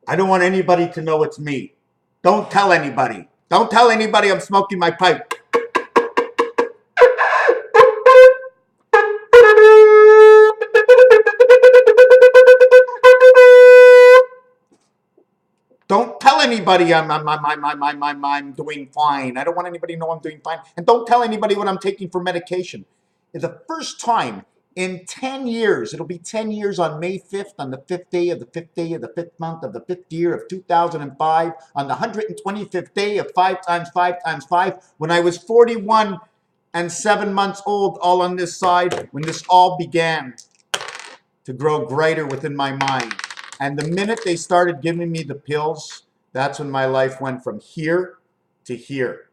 I don't want anybody to know it's me. Don't tell anybody. Don't tell anybody I'm smoking my pipe. Don't tell anybody I'm doing fine. I don't want anybody to know I'm doing fine. And don't tell anybody what I'm taking for medication. It's the first time in 10 years, it'll be 10 years on May 5th, on the 5th day of the 5th day of the 5th month of the 5th year of 2005, on the 125th day of 5 times 5 times 5, when I was 41 and 7 months old, all on this side, when this all began to grow brighter within my mind. And the minute they started giving me the pills, that's when my life went from here to here.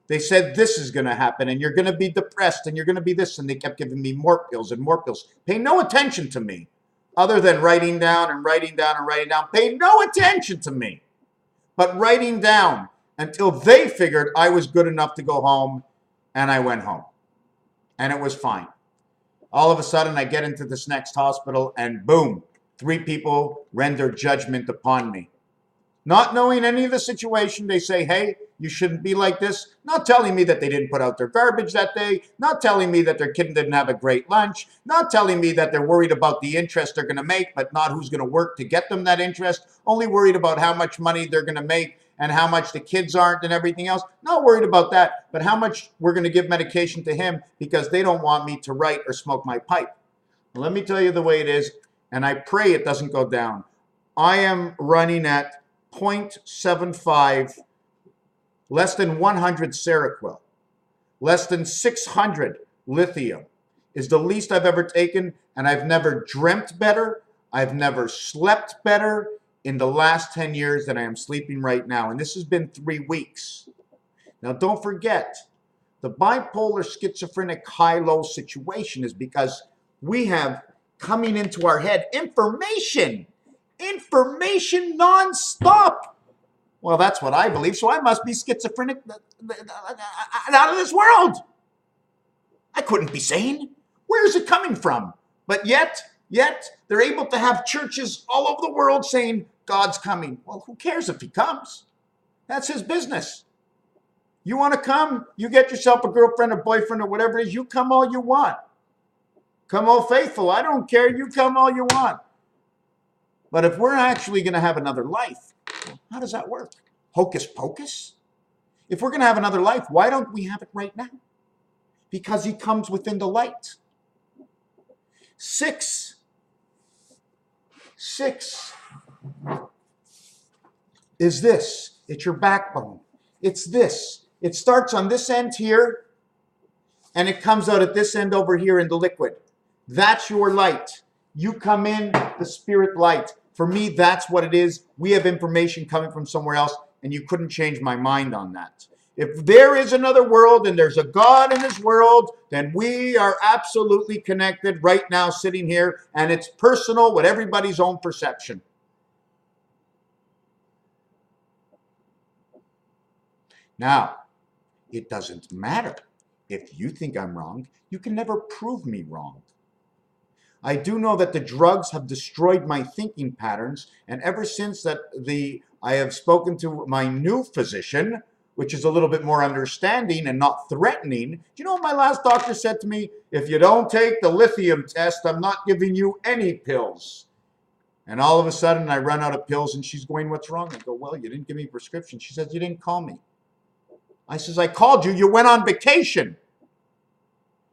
They said, this is going to happen, and you're going to be depressed, and you're going to be this, and they kept giving me more pills and more pills. Pay no attention to me, other than writing down and writing down and writing down. Pay no attention to me, but writing down until they figured I was good enough to go home, and I went home. And it was fine. All of a sudden, I get into this next hospital, and boom, 3 people render judgment upon me. Not knowing any of the situation, they say, hey, you shouldn't be like this. Not telling me that they didn't put out their garbage that day. Not telling me that their kid didn't have a great lunch. Not telling me that they're worried about the interest they're going to make, but not who's going to work to get them that interest. Only worried about how much money they're going to make and how much the kids aren't and everything else. Not worried about that, but how much we're going to give medication to him because they don't want me to write or smoke my pipe. Let me tell you the way it is, and I pray it doesn't go down. I am running at 0.75, less than 100 Seroquel, less than 600 lithium is the least I've ever taken, and I've never dreamt better. I've never slept better in the last 10 years than I am sleeping right now, and this has been 3 weeks. Now, don't forget, the bipolar schizophrenic high-low situation is because we have coming into our head information non-stop. Well, that's what I believe, so I must be schizophrenic out of this world. I couldn't be sane. Where is it coming from? But yet, they're able to have churches all over the world saying, God's coming. Well, who cares if he comes? That's his business. You want to come? You get yourself a girlfriend or boyfriend or whatever it is. You come all you want. Come all faithful. I don't care. You come all you want. But if we're actually going to have another life, how does that work? Hocus pocus? If we're going to have another life, why don't we have it right now? Because he comes within the light. 6 is this. It's your backbone. It's this. It starts on this end here, and it comes out at this end over here in the liquid. That's your light. You come in, the spirit light. For me, that's what it is. We have information coming from somewhere else, and you couldn't change my mind on that. If there is another world and there's a God in this world, then we are absolutely connected right now sitting here, and it's personal with everybody's own perception. Now, it doesn't matter. If you think I'm wrong, you can never prove me wrong. I do know that the drugs have destroyed my thinking patterns, and ever since that I have spoken to my new physician, which is a little bit more understanding and not threatening. Do you know what my last doctor said to me? If you don't take the lithium test, I'm not giving you any pills. And all of a sudden, I run out of pills, and she's going, what's wrong? I go, well, you didn't give me a prescription. She says, you didn't call me. I says, I called you. You went on vacation.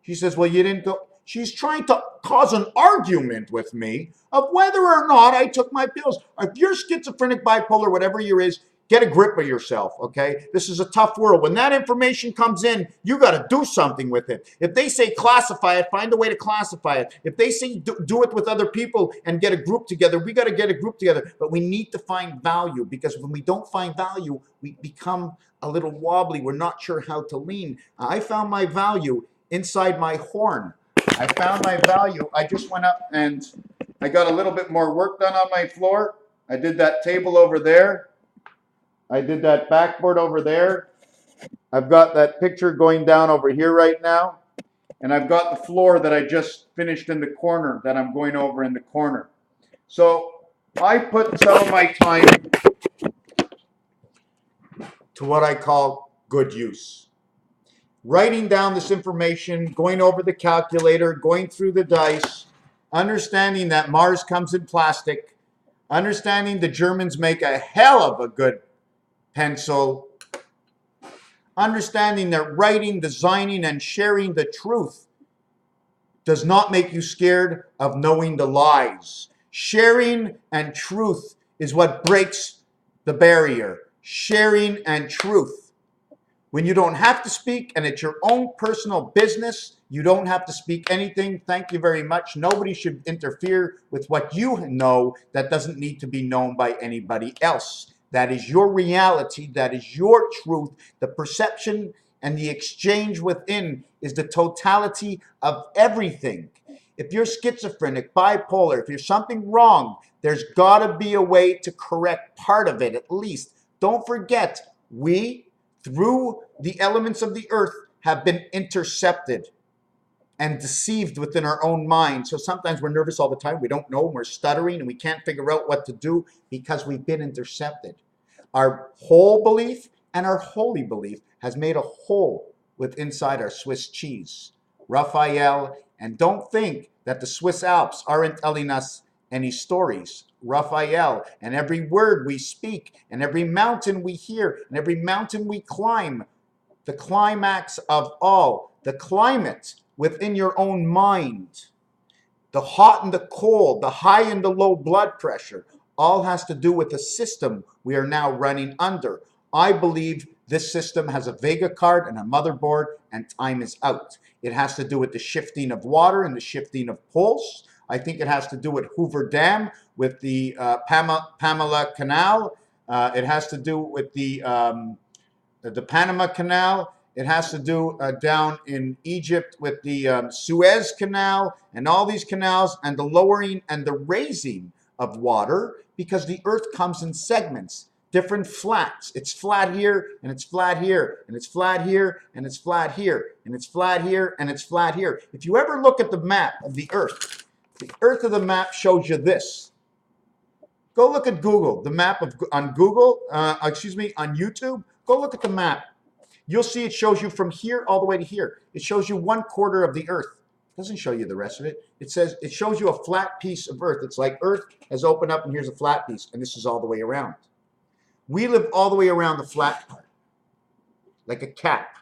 She says, well, you didn't go. She's trying to cause an argument with me of whether or not I took my pills. If you're schizophrenic, bipolar, whatever you is, get a grip of yourself, okay? This is a tough world. When that information comes in, you got to do something with it. If they say classify it, find a way to classify it. If they say do it with other people and get a group together, we got to get a group together. But we need to find value, because when we don't find value, we become a little wobbly. We're not sure how to lean. I found my value inside my horn. I found my value. I just went up and I got a little bit more work done on my floor. I did that table over there. I did that backboard over there. I've got that picture going down over here right now. And I've got the floor that I just finished in the corner that I'm going over in the corner. So I put some of my time to what I call good use. Writing down this information, going over the calculator, going through the dice, understanding that Mars comes in plastic, understanding the Germans make a hell of a good pencil, understanding that writing, designing, and sharing the truth does not make you scared of knowing the lies. Sharing and truth is what breaks the barrier. Sharing and truth. When you don't have to speak and it's your own personal business, you don't have to speak anything. Thank you very much. Nobody should interfere with what you know that doesn't need to be known by anybody else. That is your reality. That is your truth. The perception and the exchange within is the totality of everything. If you're schizophrenic, bipolar, if you're something wrong, there's got to be a way to correct part of it at least. Don't forget, we, through the elements of the earth, have been intercepted and deceived within our own mind. So sometimes we're nervous all the time. We don't know, we're stuttering, and we can't figure out what to do because we've been intercepted. Our whole belief and our holy belief has made a hole with inside our Swiss cheese. Raphael, and don't think that the Swiss Alps aren't telling us any stories. Raphael, and every word we speak, and every mountain we hear, and every mountain we climb, the climax of all, the climate within your own mind, the hot and the cold, the high and the low blood pressure, all has to do with the system we are now running under. I believe this system has a Vega card and a motherboard, and time is out. It has to do with the shifting of water and the shifting of poles. I think it has to do with Hoover Dam, with the Pamela Canal. It has to do with the Panama Canal. It has to do down in Egypt with the Suez Canal and all these canals and the lowering and the raising of water, because the earth comes in segments, different flats. It's flat here, and it's flat here, and it's flat here, and it's flat here, and it's flat here, and it's flat here. If you ever look at the map of the earth of the map shows you this. Go look at Google, the map of on Google, on YouTube. Go look at the map. You'll see it shows you from here all the way to here. It shows you 1/4 of the earth. It doesn't show you the rest of it. It shows you a flat piece of earth. It's like earth has opened up and here's a flat piece, and this is all the way around. We live all the way around the flat part, like a cap,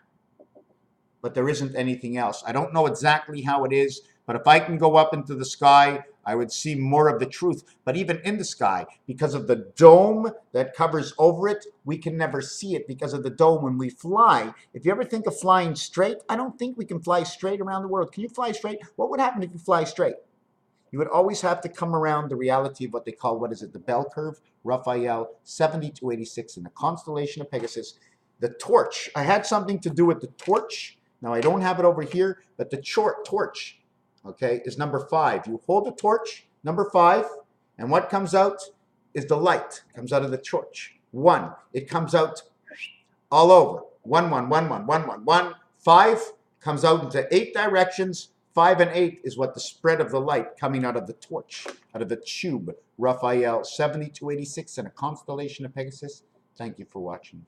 but there isn't anything else. I don't know exactly how it is, but if I can go up into the sky, I would see more of the truth. But even in the sky, because of the dome that covers over it, we can never see it because of the dome when we fly. If you ever think of flying straight, I don't think we can fly straight around the world. Can you fly straight? What would happen if you fly straight? You would always have to come around the reality of what they call, the bell curve, Raphael, 7286 in the constellation of Pegasus. The torch, I had something to do with the torch. Now I don't have it over here, but the torch, okay, is number 5. You hold the torch, number 5, and what comes out is the light. It comes out of the torch. 1, it comes out all over. 1, 1, 1, 1, 1, 1, 1. 5 comes out into 8 directions. 5 and 8 is what the spread of the light coming out of the torch, out of the tube. Raphael, 7286 and a constellation of Pegasus. Thank you for watching.